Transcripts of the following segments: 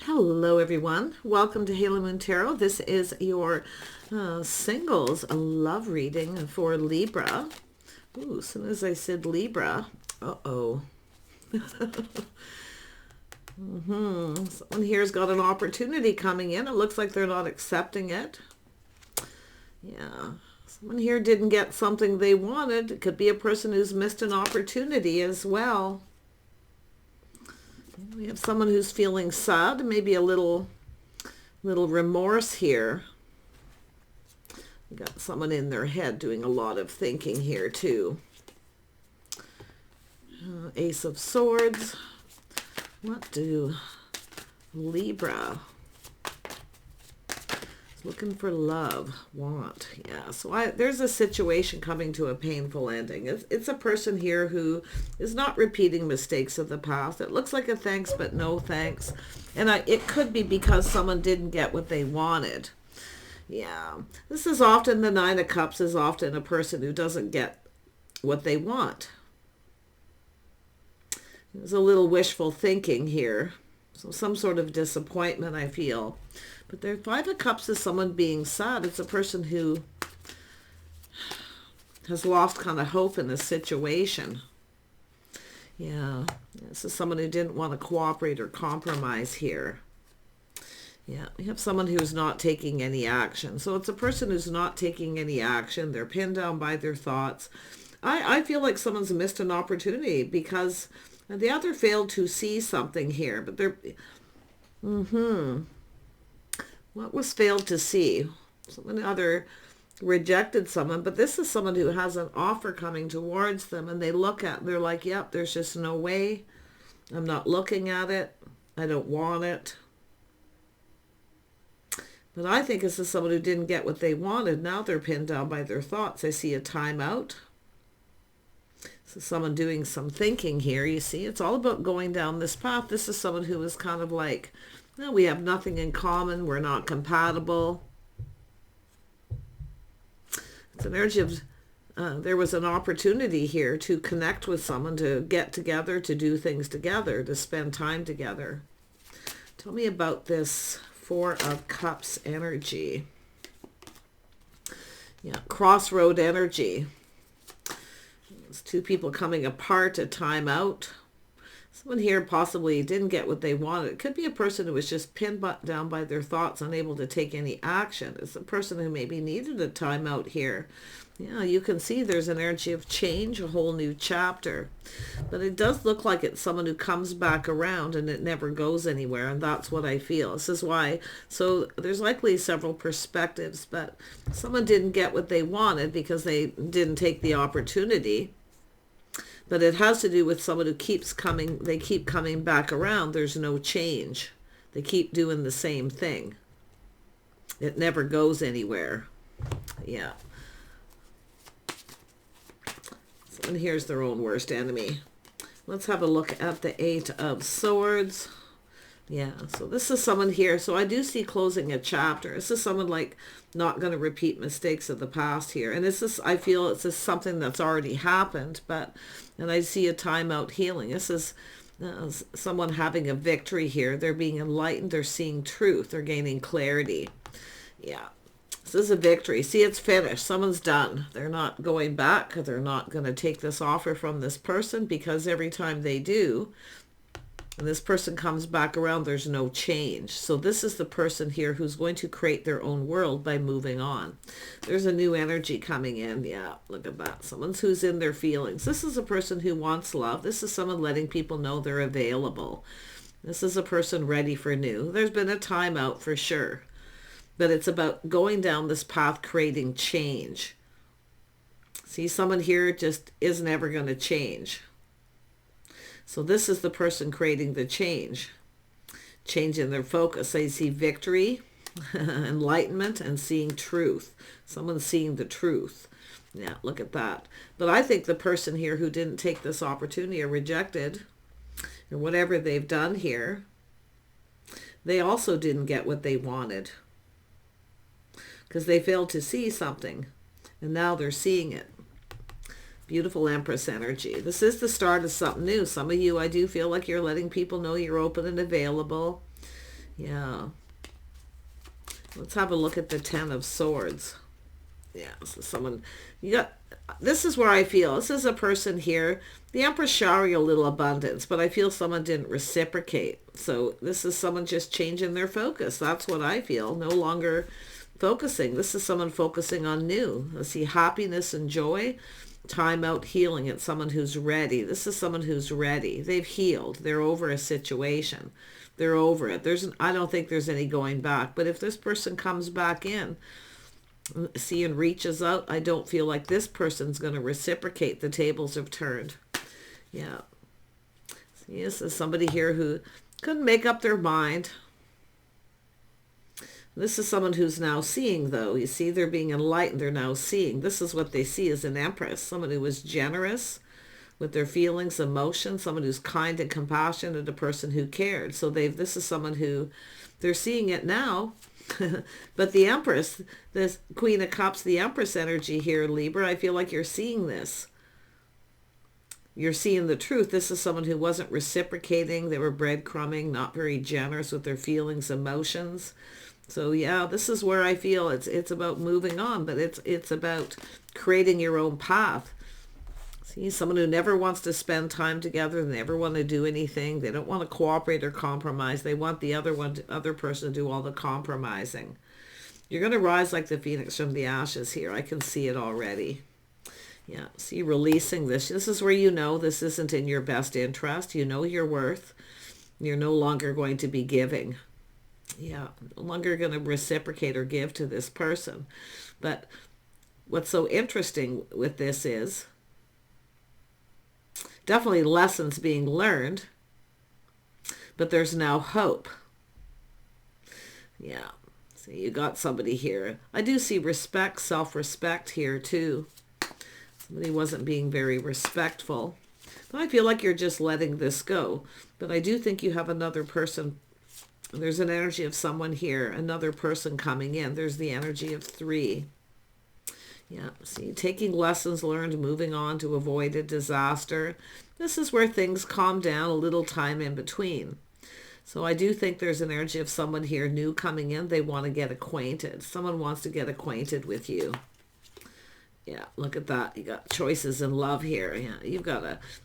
Hello everyone, welcome to Halo Moon Tarot. This is your singles love reading for Libra. Ooh, as soon as I said Libra, someone here's got an opportunity coming in. It looks like they're not accepting it. Yeah, someone here didn't get something they wanted. It could be a person who's missed an opportunity as well. We have someone who's feeling sad, maybe a little remorse here. We got someone in their head doing a lot of thinking here too. Ace of Swords. What do Libra, looking for love, want? Yeah, so there's a situation coming to a painful ending. It's a person here who is not repeating mistakes of the past. It looks like a thanks but no thanks, and it could be because someone didn't get what they wanted. Yeah, this is often, the Nine of Cups is often a person who doesn't get what they want. There's a little wishful thinking here, so some sort of disappointment, I feel. But the Five of Cups is someone being sad. It's a person who has lost kind of hope in this situation. Yeah, this is someone who didn't want to cooperate or compromise here. Yeah, we have someone who's not taking any action. So it's a person who's not taking any action. They're pinned down by their thoughts. I feel like someone's missed an opportunity because the other failed to see something here. But they're... What was failed to see? Someone other rejected someone, but this is someone who has an offer coming towards them, and they look at, they're like, yep, there's just no way. I'm not looking at it. I don't want it. But I think this is someone who didn't get what they wanted. Now they're pinned down by their thoughts. I see a timeout. This is someone doing some thinking here. You see, it's all about going down this path. This is someone who is kind of like, no, we have nothing in common. We're not compatible. It's an energy of, there was an opportunity here to connect with someone, to get together, to do things together, to spend time together. Tell me about this Four of Cups energy. Yeah, crossroad energy. It's two people coming apart, a time out. Someone here possibly didn't get what they wanted. It could be a person who was just pinned down by their thoughts, unable to take any action. It's a person who maybe needed a timeout here. Yeah, you can see there's an energy of change, a whole new chapter. But it does look like it's someone who comes back around and it never goes anywhere, and that's what I feel. This is why, so there's likely several perspectives, but someone didn't get what they wanted because they didn't take the opportunity. But it has to do with someone who keeps coming, they keep coming back around. There's no change. They keep doing the same thing. It never goes anywhere. Yeah. Someone here's their own worst enemy. Let's have a look at the Eight of Swords. Yeah, so this is someone here. So I do see closing a chapter. This is someone like not going to repeat mistakes of the past here. And this is, I feel it's just something that's already happened, and I see a timeout healing. This is someone having a victory here. They're being enlightened. They're seeing truth. They're gaining clarity. Yeah, this is a victory. See, it's finished. Someone's done. They're not going back. They're not going to take this offer from this person, because every time they do, and this person comes back around, there's no change. So this is the person here who's going to create their own world by moving on. There's a new energy coming in. Yeah, look at that. Someone who's in their feelings. This is a person who wants love. This is someone letting people know they're available. This is a person ready for new. There's been a timeout for sure. But it's about going down this path, creating change. See, someone here just is never going to change. So this is the person creating the change, changing their focus. They see victory, enlightenment, and seeing truth. Someone's seeing the truth. Yeah, look at that. But I think the person here who didn't take this opportunity or rejected, or whatever they've done here, they also didn't get what they wanted, because they failed to see something, and now they're seeing it. Beautiful Empress energy. This is the start of something new. Some of you, I do feel like you're letting people know you're open and available. Yeah. Let's have a look at the Ten of Swords. Yeah, so someone, this is where I feel, this is a person here, the Empress showering a little abundance, but I feel someone didn't reciprocate. So this is someone just changing their focus. That's what I feel. No longer focusing. This is someone focusing on new. Let's see, happiness and joy, time out, healing. It's someone who's ready. This is someone who's ready. They've healed. They're over a situation. They're over it. I don't think there's any going back. But if this person comes back in, see, and reaches out, I don't feel like this person's going to reciprocate. The tables have turned. Yeah. See, this is somebody here who couldn't make up their mind. This is someone who's now seeing, though. You see, they're being enlightened. They're now seeing. This is what they see as an empress. Someone who was generous with their feelings, emotions, someone who's kind and compassionate, a person who cared. So this is someone who, they're seeing it now. But the Empress, this Queen of Cups, the Empress energy here, Libra, I feel like you're seeing this. You're seeing the truth. This is someone who wasn't reciprocating. They were breadcrumbing, not very generous with their feelings, emotions. So yeah, this is where I feel it's about moving on, but it's about creating your own path. See, someone who never wants to spend time together, they never want to do anything. They don't want to cooperate or compromise. They want the other person to do all the compromising. You're going to rise like the phoenix from the ashes here. I can see it already. Yeah, see, releasing this. This is where you know this isn't in your best interest. You know your worth. You're no longer going to be giving. Yeah, no longer going to reciprocate or give to this person. But what's so interesting with this is definitely lessons being learned, but there's now hope. Yeah, so you got somebody here. I do see respect, self-respect here too. Somebody wasn't being very respectful. But I feel like you're just letting this go. But I do think you have another person. There's an energy of someone here, another person coming in. There's the energy of 3. Yeah, see, taking lessons learned, moving on to avoid a disaster. This is where things calm down, a little time in between. So I do think there's an energy of someone here new coming in. They want to get acquainted. Someone wants to get acquainted with you. Yeah, look at that. You got choices in love here. Yeah,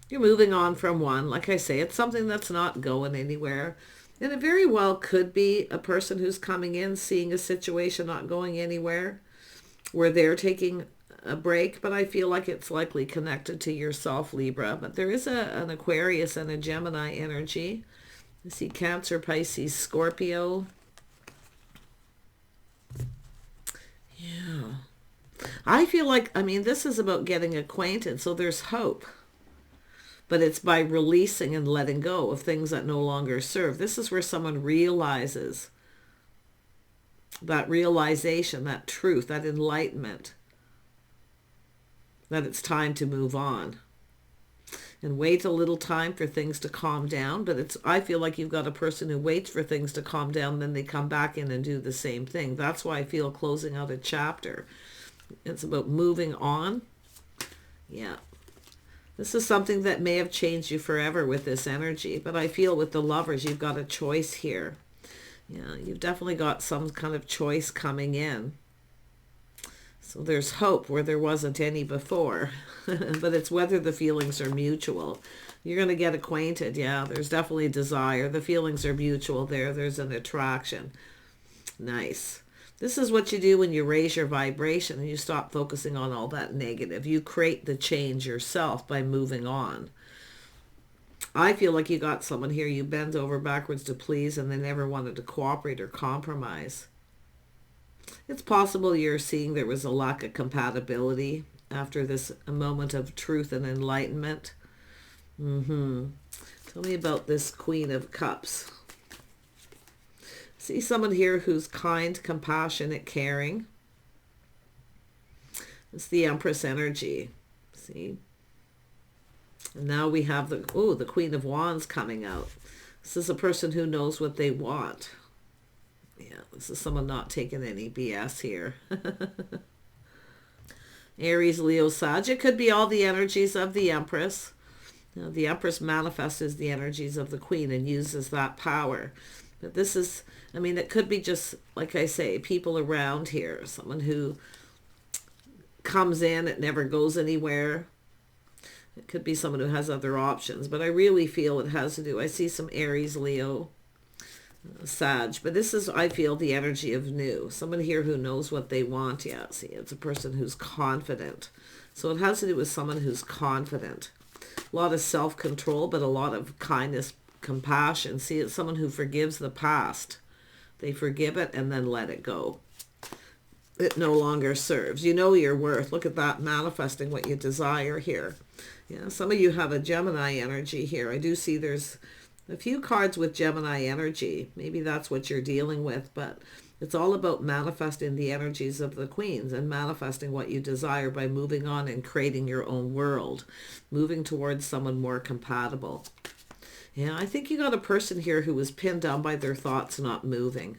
you're moving on from one. Like I say, it's something that's not going anywhere. And it very well could be a person who's coming in, seeing a situation not going anywhere, where they're taking a break, but I feel like it's likely connected to yourself, Libra. But there is an Aquarius and a Gemini energy. You see Cancer, Pisces, Scorpio. Yeah. I feel like, this is about getting acquainted, so there's hope. But it's by releasing and letting go of things that no longer serve. This is where someone realizes that realization, that truth, that enlightenment, that it's time to move on. And wait a little time for things to calm down. But I feel like you've got a person who waits for things to calm down, then they come back in and do the same thing. That's why I feel closing out a chapter. It's about moving on. Yeah. This is something that may have changed you forever with this energy. But I feel with the Lovers, you've got a choice here. Yeah, you've definitely got some kind of choice coming in. So there's hope where there wasn't any before. But it's whether the feelings are mutual. You're going to get acquainted. Yeah, there's definitely desire. The feelings are mutual there. There's an attraction. Nice. This is what you do when you raise your vibration and you stop focusing on all that negative. You create the change yourself by moving on. I feel like you got someone here you bend over backwards to please and they never wanted to cooperate or compromise. It's possible you're seeing there was a lack of compatibility after this moment of truth and enlightenment. Tell me about this Queen of Cups. See someone here who's kind, compassionate, caring. It's the Empress energy. See? And now we have the Queen of Wands coming out. This is a person who knows what they want. Yeah, this is someone not taking any BS here. Aries, Leo, Sag. It could be all the energies of the Empress. Now, the Empress manifests the energies of the Queen and uses that power. But this is, I mean, it could be just, like I say, people around here. Someone who comes in, it never goes anywhere. It could be someone who has other options. But I really feel it has to do, I see some Aries, Leo, Sag. But this is, I feel, the energy of new. Someone here who knows what they want. Yeah, see, it's a person who's confident. So it has to do with someone who's confident. A lot of self-control, but a lot of kindness, compassion. See, it's someone who forgives the past. They forgive it and then let it go. It no longer serves. You know your worth. Look at that, manifesting what you desire here. Yeah, some of you have a Gemini energy here. I do see there's a few cards with Gemini energy. Maybe that's what you're dealing with, but it's all about manifesting the energies of the queens and manifesting what you desire by moving on and creating your own world, moving towards someone more compatible. Yeah, I think you got a person here who was pinned down by their thoughts, not moving,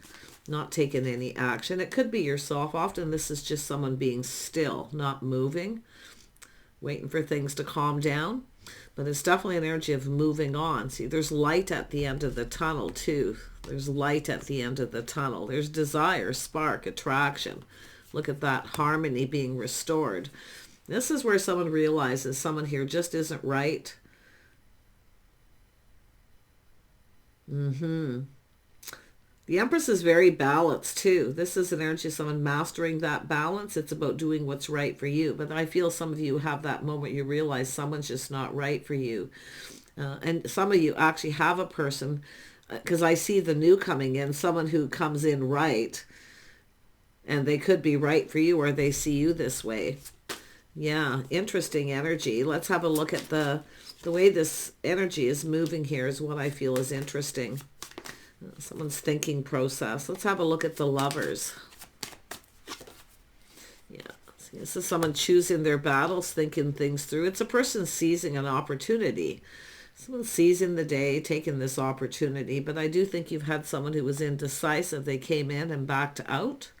not taking any action. It could be yourself. Often this is just someone being still, not moving, waiting for things to calm down. But it's definitely an energy of moving on. See, there's light at the end of the tunnel too. There's light at the end of the tunnel. There's desire, spark, attraction. Look at that, harmony being restored. This is where someone realizes someone here just isn't right. The Empress is very balanced too. This is an energy of someone mastering that balance. It's about doing what's right for you. But I feel some of you have that moment you realize someone's just not right for you. And some of you actually have a person, because I see the new coming in, someone who comes in right. And they could be right for you, or they see you this way. Yeah, interesting energy. Let's have a look at the way this energy is moving here is what I feel is interesting. Someone's thinking process. Let's have a look at the Lovers. Yeah, see, this is someone choosing their battles, thinking things through. It's a person seizing an opportunity. Someone seizing the day, taking this opportunity. But I do think you've had someone who was indecisive. They came in and backed out.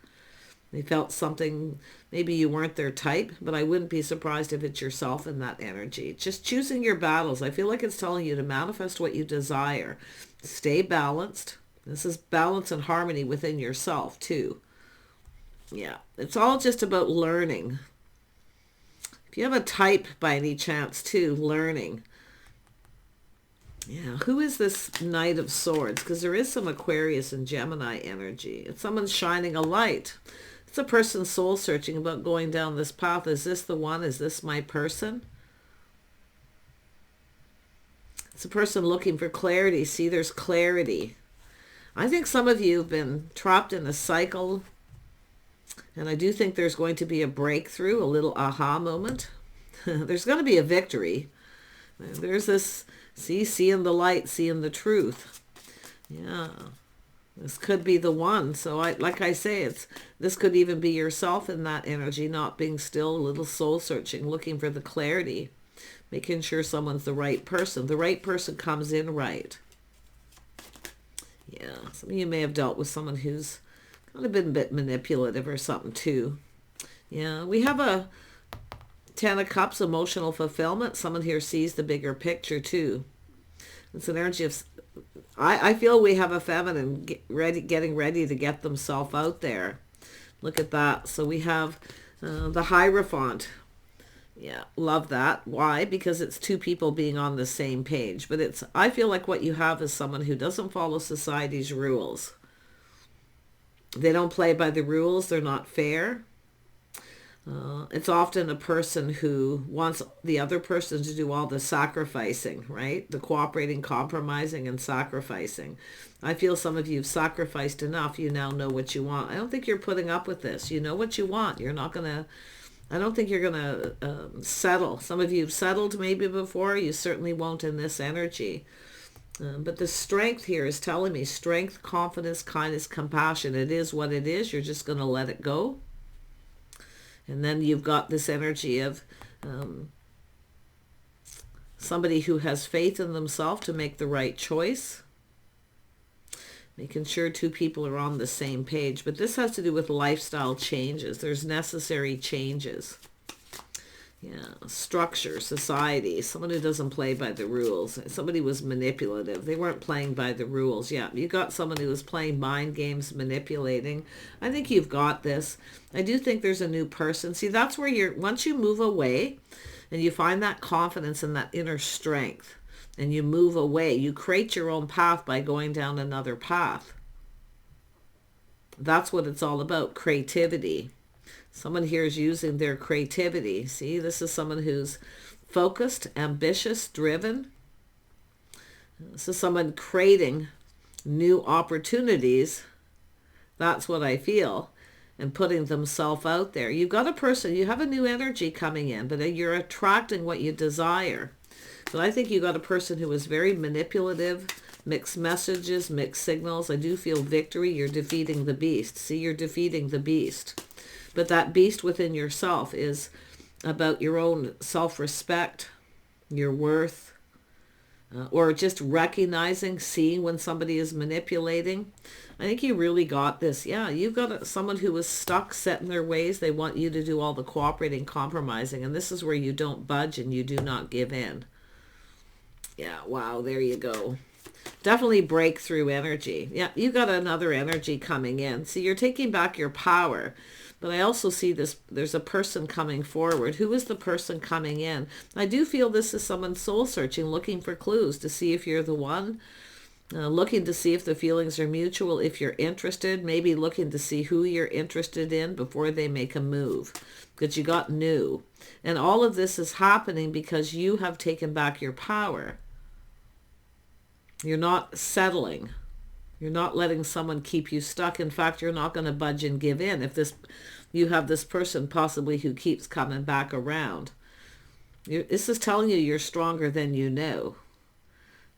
They felt something, maybe you weren't their type, but I wouldn't be surprised if it's yourself in that energy. Just choosing your battles. I feel like it's telling you to manifest what you desire. Stay balanced. This is balance and harmony within yourself too. Yeah, it's all just about learning. If you have a type by any chance too, learning. Yeah, who is this Knight of Swords? Because there is some Aquarius and Gemini energy. It's someone shining a light. It's a person soul searching about going down this path. Is this the one? Is this my person? It's a person looking for clarity. See, there's clarity. I think some of you have been trapped in a cycle. And I do think there's going to be a breakthrough, a little aha moment. There's going to be a victory. There's this, see, seeing the light, seeing the truth. Yeah. This could be the one. So like I say, this could even be yourself in that energy, not being still, a little soul searching, looking for the clarity, making sure someone's the right person. The right person comes in right. Yeah, some of you may have dealt with someone who's kind of been a bit manipulative or something too. Yeah, we have a Ten of Cups, emotional fulfillment. Someone here sees the bigger picture too. It's an energy of, I feel we have a feminine getting ready to get themselves out there. Look at that. So we have the Hierophant. Yeah, love that. Why? Because it's two people being on the same page. But I feel like what you have is someone who doesn't follow society's rules. They don't play by the rules. They're not fair. It's often a person who wants the other person to do all the sacrificing, right? The cooperating, compromising, and sacrificing. I feel some of you have sacrificed enough. You now know what you want. I don't think you're putting up with this. You know what you want. You're not going to, I don't think you're going to settle. Some of you have settled maybe before. You certainly won't in this energy. But the strength here is telling me strength, confidence, kindness, compassion. It is what it is. You're just going to let it go. And then you've got this energy of somebody who has faith in themselves to make the right choice. Making sure two people are on the same page. But this has to do with lifestyle changes. There's necessary changes. Yeah, structure, society, someone who doesn't play by the rules. Somebody was manipulative. They weren't playing by the rules. Yeah, you got someone who was playing mind games, manipulating. I think you've got this. I do think there's a new person. See, that's where once you move away and you find that confidence and that inner strength and you move away, you create your own path by going down another path. That's what it's all about, creativity. Someone here is using their creativity. See, this is someone who's focused, ambitious, driven. This is someone creating new opportunities. That's what I feel. And putting themselves out there. You've got a person, you have a new energy coming in, but you're attracting what you desire. But I think you got a person who is very manipulative, mixed messages, mixed signals. I do feel victory. You're defeating the beast. See, you're defeating the beast. But that beast within yourself is about your own self-respect, your worth, or just recognizing, seeing when somebody is manipulating. I think you really got this. Yeah, you've got someone who is stuck, set in their ways. They want you to do all the cooperating, compromising, and this is where you don't budge and you do not give in. Yeah, wow, there you go. Definitely breakthrough energy. Yeah, you got another energy coming in. See, you're taking back your power. But I also see this, there's a person coming forward. Who is the person coming in? I do feel this is someone soul searching, looking for clues to see if you're the one. Looking to see if the feelings are mutual, if you're interested. Maybe looking to see who you're interested in before they make a move. Because you got new. And all of this is happening because you have taken back your power. You're not settling. You're not letting someone keep you stuck. In fact, you're not going to budge and give in if you have this person possibly who keeps coming back around. This is telling you you're stronger than you know.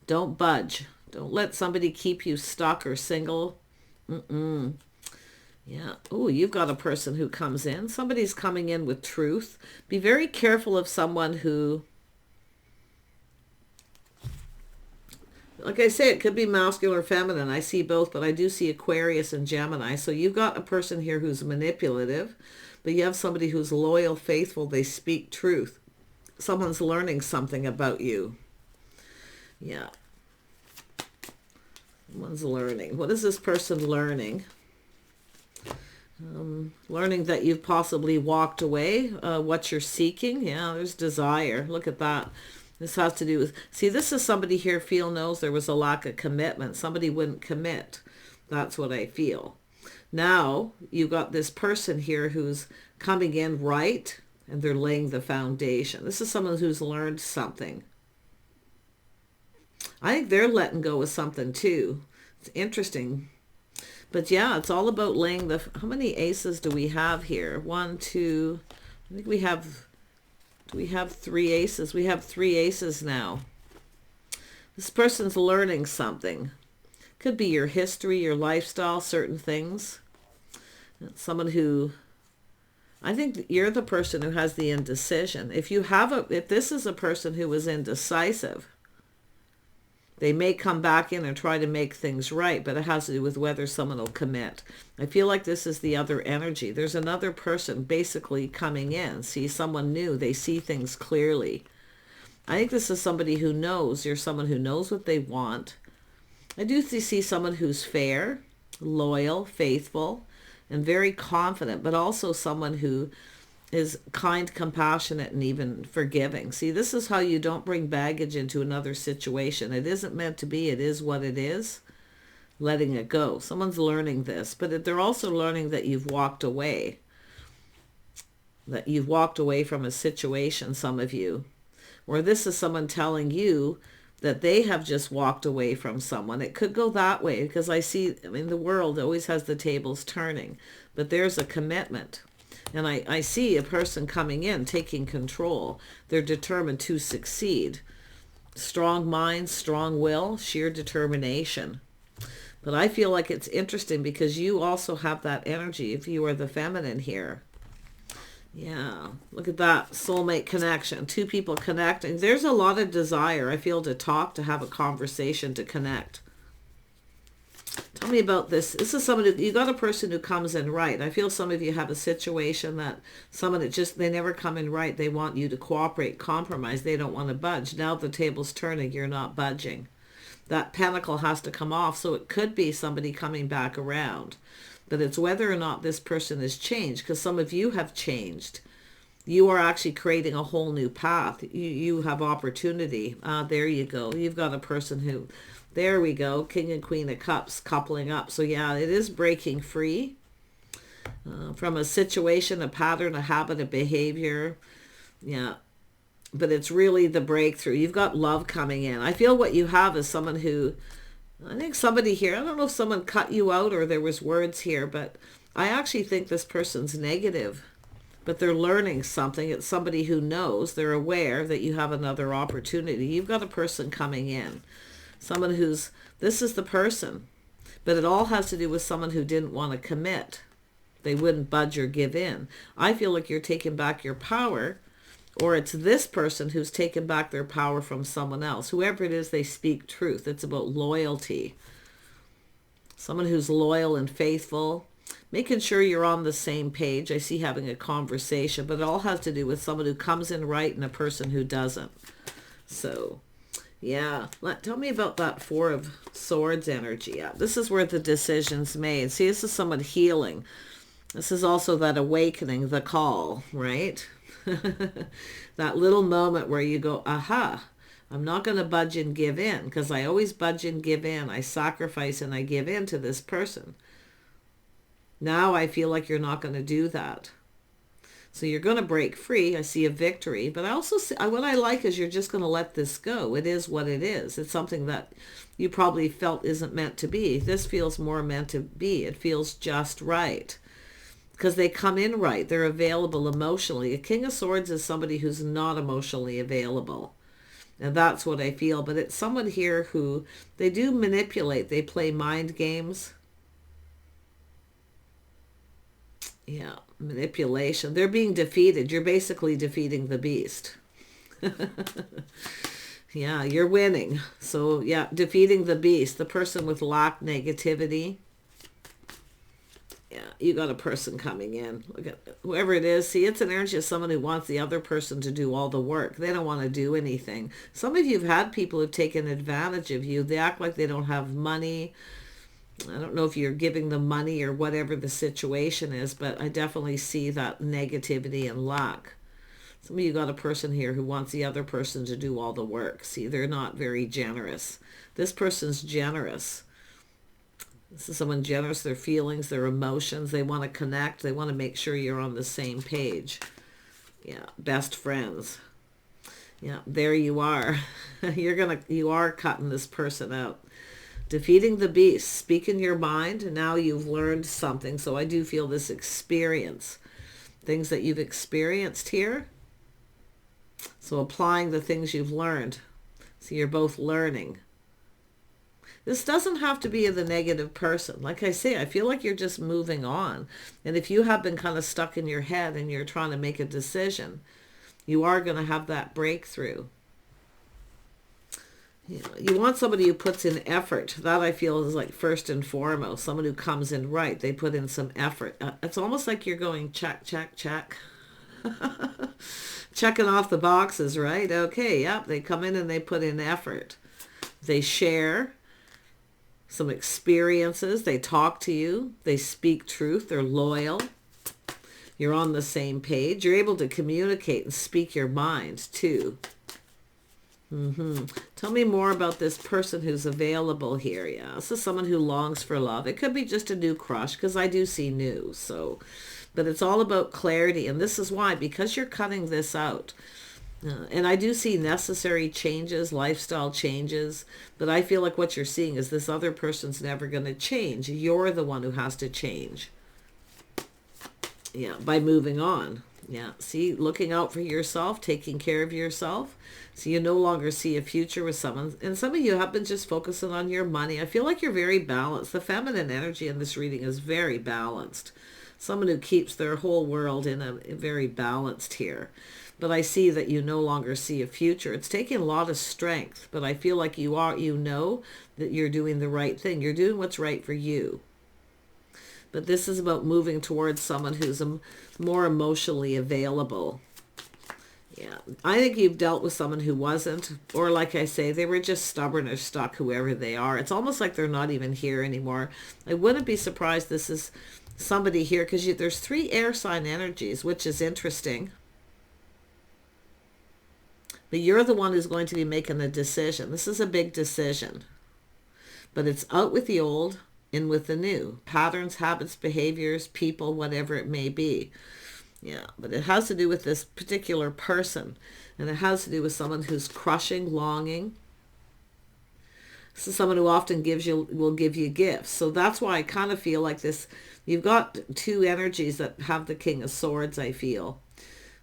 Don't budge. Don't let somebody keep you stuck or single. Yeah. Oh, you've got a person who comes in. Somebody's coming in with truth. Be very careful of someone who... Like I say, it could be masculine or feminine. I see both, but I do see Aquarius and Gemini. So you've got a person here who's manipulative, but you have somebody who's loyal, faithful. They speak truth. Someone's learning something about you. Yeah. Someone's learning. What is this person learning? Learning that you've possibly walked away. What you're seeking. Yeah, there's desire. Look at that. This has to do with, see, this is somebody here knows there was a lack of commitment. Somebody wouldn't commit. That's what I feel. Now, you've got this person here who's coming in right, and they're laying the foundation. This is someone who's learned something. I think they're letting go of something too. It's interesting. But yeah, it's all about laying how many aces do we have here? 1, 2, I think we have... Do we have 3 aces? We have 3 aces now. This person's learning something. Could be your history, your lifestyle, certain things. Someone who... I think you're the person who has the indecision. If this is a person who was indecisive, they may come back in and try to make things right, but it has to do with whether someone will commit. I feel like this is the other energy. There's another person basically coming in. See, someone new. They see things clearly. I think this is somebody who knows. You're someone who knows what they want. I do see someone who's fair, loyal, faithful, and very confident, but also someone who is kind, compassionate, and even forgiving. See, this is how you don't bring baggage into another situation. It isn't meant to be. It is what it is. Letting it go. Someone's learning this, but they're also learning that you've walked away. That you've walked away from a situation, some of you. Or this is someone telling you that they have just walked away from someone. It could go that way because the world always has the tables turning. But there's a commitment. And I see a person coming in, taking control. They're determined to succeed. Strong mind, strong will, sheer determination. But I feel like it's interesting because you also have that energy if you are the feminine here. Yeah, look at that. Soulmate connection. 2 people connecting. There's a lot of desire, I feel, to talk, to have a conversation, to connect. Tell me about this. This is someone who, you got a person who comes in right. I feel some of you have a situation that someone that just, they never come in right. They want you to cooperate, compromise. They don't want to budge. Now the table's turning. You're not budging. That pentacle has to come off. So it could be somebody coming back around. But it's whether or not this person has changed, because some of you have changed. You are actually creating a whole new path. You have opportunity. There you go. You've got a person who, there we go, King and Queen of Cups coupling up. So yeah, it is breaking free from a situation, a pattern, a habit, a behavior. Yeah, but it's really the breakthrough. You've got love coming in. I feel what you have is someone who, I think somebody here, I don't know if someone cut you out or there was words here, but I actually think this person's negative. But they're learning something. It's somebody who knows, they're aware that you have another opportunity. You've got a person coming in. Someone who's, this is the person. But it all has to do with someone who didn't want to commit. They wouldn't budge or give in. I feel like you're taking back your power, or it's this person who's taken back their power from someone else. Whoever it is, they speak truth. It's about loyalty. Someone who's loyal and faithful. Making sure you're on the same page. I see having a conversation, but it all has to do with someone who comes in right and a person who doesn't. So, yeah. Tell me about that Four of Swords energy. Yeah, this is where the decision's made. See, this is someone healing. This is also that awakening, the call, right? That little moment where you go, aha, I'm not going to budge and give in, because I always budge and give in. I sacrifice and I give in to this person. Now I feel like you're not going to do that. So you're going to break free. I see a victory. But I also see, what I like is you're just going to let this go. It is what it is. It's something that you probably felt isn't meant to be. This feels more meant to be. It feels just right. Because they come in right. They're available emotionally. A King of Swords is somebody who's not emotionally available. And that's what I feel. But it's someone here who, they do manipulate. They play mind games. Yeah, manipulation. They're being defeated. You're basically defeating the beast. Yeah, you're winning. So, yeah, defeating the beast. The person with lack, negativity. Yeah, you got a person coming in. Look at whoever it is. See, it's an energy of someone who wants the other person to do all the work. They don't want to do anything. Some of you have had people who've taken advantage of you. They act like they don't have money. I don't know if you're giving them money or whatever the situation is, but I definitely see that negativity and lack. Some of you got a person here who wants the other person to do all the work. See, they're not very generous. This person's generous. This is someone generous, their feelings, their emotions. They want to connect. They want to make sure you're on the same page. Yeah, best friends. Yeah, there you are. You are cutting this person out. Defeating the beast, speaking your mind, and now you've learned something. So I do feel this experience, things that you've experienced here. So applying the things you've learned. So you're both learning. This doesn't have to be the negative person. Like I say, I feel like you're just moving on. And if you have been kind of stuck in your head and you're trying to make a decision, you are going to have that breakthrough. You want somebody who puts in effort. That I feel is like first and foremost. Someone who comes in right. They put in some effort. It's almost like you're going check, check, check. Checking off the boxes, right? Okay, yep. They come in and they put in effort. They share some experiences. They talk to you. They speak truth. They're loyal. You're on the same page. You're able to communicate and speak your mind too. Tell me more about this person who's available here. Yeah, this is someone who longs for love. It could be just a new crush, because I do see new. So, but it's all about clarity, and this is why, because you're cutting this out. And I do see necessary changes, lifestyle changes, but I feel like what you're seeing is this other person's never going to change. You're the one who has to change. Yeah, by moving on. Yeah, see, looking out for yourself, taking care of yourself. So you no longer see a future with someone. And some of you have been just focusing on your money. I feel like you're very balanced. The feminine energy in this reading is very balanced. Someone who keeps their whole world in a very balanced here. but I see that you no longer see a future. It's taking a lot of strength, but I feel like you know that you're doing the right thing. You're doing what's right for you. But this is about moving towards someone who's more emotionally available. Yeah, I think you've dealt with someone who wasn't, or like I say, they were just stubborn or stuck, whoever they are. It's almost like they're not even here anymore. I wouldn't be surprised this is somebody here, because there's 3 air sign energies, which is interesting. But you're the one who's going to be making a decision. This is a big decision. But it's out with the old, in with the new. Patterns, habits, behaviors, people, whatever it may be. Yeah, but it has to do with this particular person. And it has to do with someone who's crushing, longing. This is someone who often will give you gifts. So that's why I kind of feel like this. You've got 2 energies that have the King of Swords, I feel.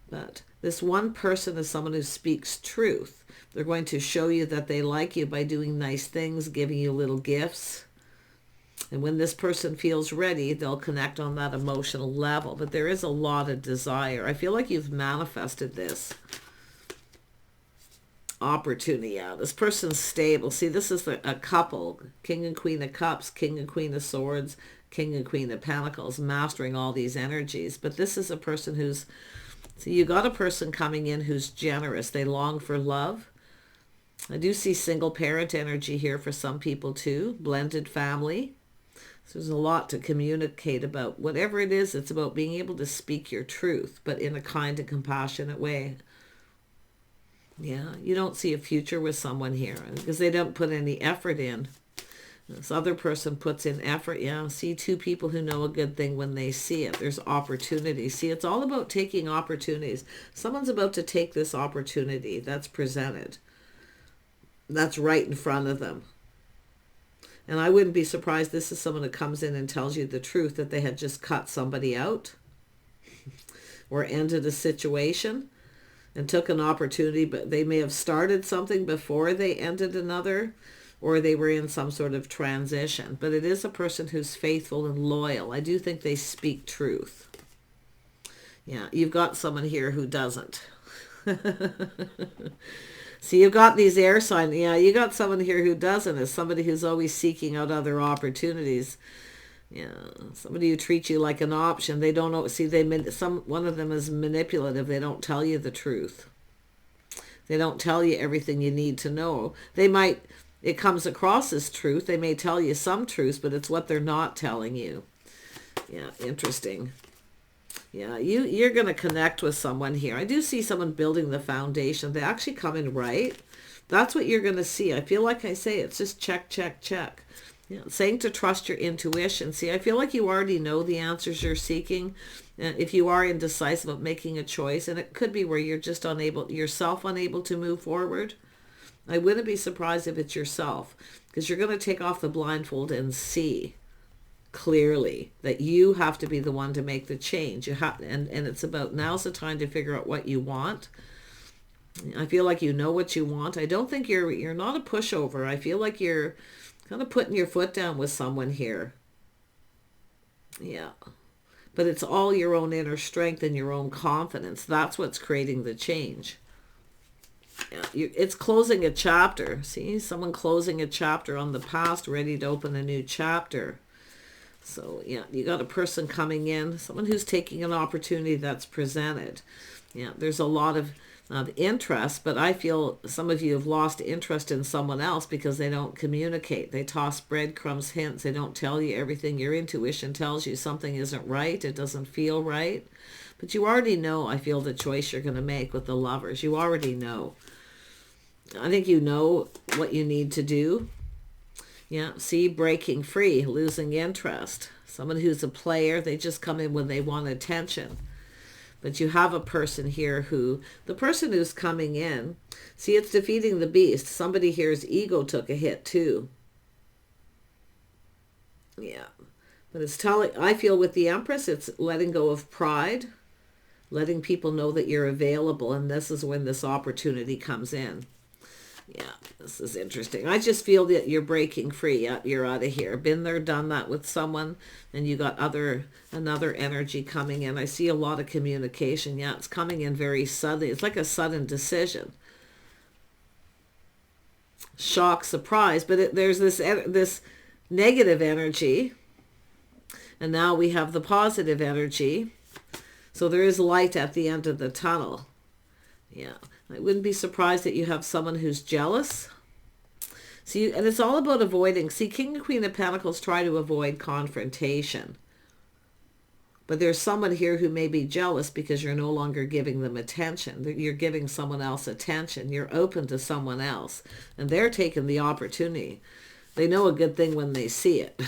But this one person is someone who speaks truth. They're going to show you that they like you by doing nice things, giving you little gifts. And when this person feels ready, they'll connect on that emotional level. But there is a lot of desire. I feel like you've manifested this opportunity. Yeah, this person's stable. See, this is a couple. King and Queen of Cups, King and Queen of Swords, King and Queen of Pentacles, mastering all these energies. But this is a person who's... So you got a person coming in who's generous. They long for love. I do see single parent energy here for some people too. Blended family. So there's a lot to communicate about. Whatever it is, it's about being able to speak your truth, but in a kind and compassionate way. Yeah, you don't see a future with someone here because they don't put any effort in. This other person puts in effort. Yeah, see 2 people who know a good thing when they see it. There's opportunity. See, it's all about taking opportunities. Someone's about to take this opportunity that's presented. That's right in front of them. And I wouldn't be surprised this is someone who comes in and tells you the truth, that they had just cut somebody out or ended a situation and took an opportunity, but they may have started something before they ended another, or they were in some sort of transition. But it is a person who's faithful and loyal. I do think they speak truth. Yeah, you've got someone here who doesn't. So you've got these air signs. Yeah, you got someone here who doesn't. Is somebody who's always seeking out other opportunities. Yeah, somebody who treats you like an option. They don't know. See, one of them is manipulative. They don't tell you the truth. They don't tell you everything you need to know. It comes across as truth. They may tell you some truths, but it's what they're not telling you. Yeah, interesting. Yeah, you're going to connect with someone here. I do see someone building the foundation. They actually come in right. That's what you're going to see. I feel like I say it's just check, check, check. Yeah, saying to trust your intuition. See, I feel like you already know the answers you're seeking. If you are indecisive about making a choice, and it could be where you're just unable to move forward. I wouldn't be surprised if it's yourself, because you're going to take off the blindfold and see clearly that you have to be the one to make the change. And it's about, now's the time to figure out what you want. I feel like you know what you want. I don't think you're not a pushover. I feel like you're kind of putting your foot down with someone here. Yeah. But it's all your own inner strength and your own confidence. That's what's creating the change. Yeah, it's closing a chapter. See, someone closing a chapter on the past, ready to open a new chapter. So, yeah, you got a person coming in, someone who's taking an opportunity that's presented. Yeah, there's a lot of interest, but I feel some of you have lost interest in someone else because they don't communicate. They toss breadcrumbs, hints. They don't tell you everything. Your intuition tells you something isn't right. It doesn't feel right. But you already know, I feel, the choice you're going to make with the Lovers. You already know. I think you know what you need to do. Yeah, see, breaking free, losing interest. Someone who's a player, they just come in when they want attention. But you have a person here the person who's coming in, see, it's defeating the beast. Somebody here's ego took a hit too. Yeah, but it's I feel with the Empress, it's letting go of pride, letting people know that you're available, and this is when this opportunity comes in. Yeah, this is interesting. I just feel that you're breaking free. You're out of here. Been there, done that with someone, and you got another energy coming in. I see a lot of communication. Yeah, it's coming in very suddenly. It's like a sudden decision. Shock, surprise, but there's this negative energy, and now we have the positive energy. So there is light at the end of the tunnel. Yeah. I wouldn't be surprised that you have someone who's jealous. See, and it's all about avoiding. See, King and Queen of Pentacles try to avoid confrontation. But there's someone here who may be jealous because you're no longer giving them attention. You're giving someone else attention. You're open to someone else. And they're taking the opportunity. They know a good thing when they see it.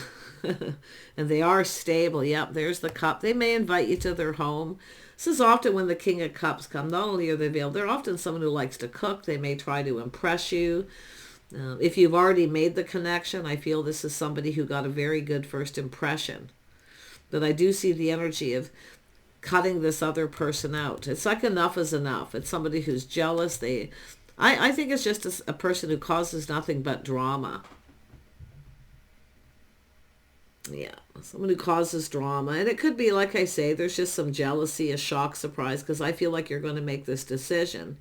And they are stable. Yep, there's the Cup. They may invite you to their home. This is often when the King of Cups come. Not only are they veiled, they're often someone who likes to cook. They may try to impress you. If you've already made the connection, I feel this is somebody who got a very good first impression. But I do see the energy of cutting this other person out. It's like enough is enough. It's somebody who's jealous. I think it's just a person who causes nothing but drama. Yeah, someone who causes drama. And it could be, like I say, there's just some jealousy, a shock, surprise, because I feel like you're going to make this decision.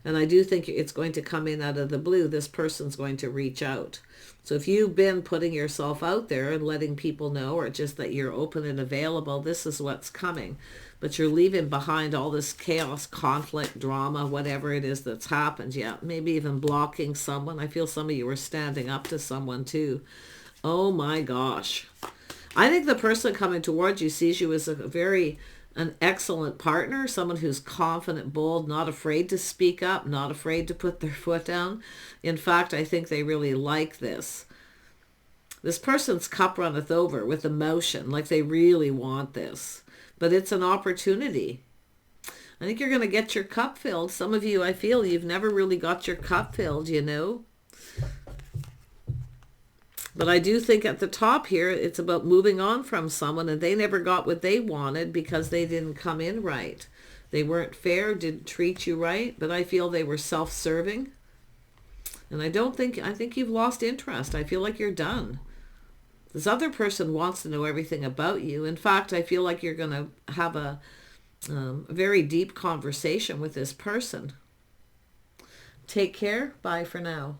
And I do think it's going to come in out of the blue. This person's going to reach out. So if you've been putting yourself out there and letting people know, or just that you're open and available, this is what's coming. But you're leaving behind all this chaos, conflict, drama, whatever it is that's happened. Yeah, maybe even blocking someone. I feel some of you are standing up to someone too. Oh my gosh. I think the person coming towards you sees you as an excellent partner, someone who's confident, bold, not afraid to speak up, not afraid to put their foot down. In fact, I think they really like this. This person's cup runneth over with emotion, like they really want this. But it's an opportunity. I think you're going to get your cup filled. Some of you, I feel, you've never really got your cup filled, you know. But I do think at the top here, it's about moving on from someone, and they never got what they wanted because they didn't come in right. They weren't fair, didn't treat you right, but I feel they were self-serving. And I think you've lost interest. I feel like you're done. This other person wants to know everything about you. In fact, I feel like you're going to have a very deep conversation with this person. Take care. Bye for now.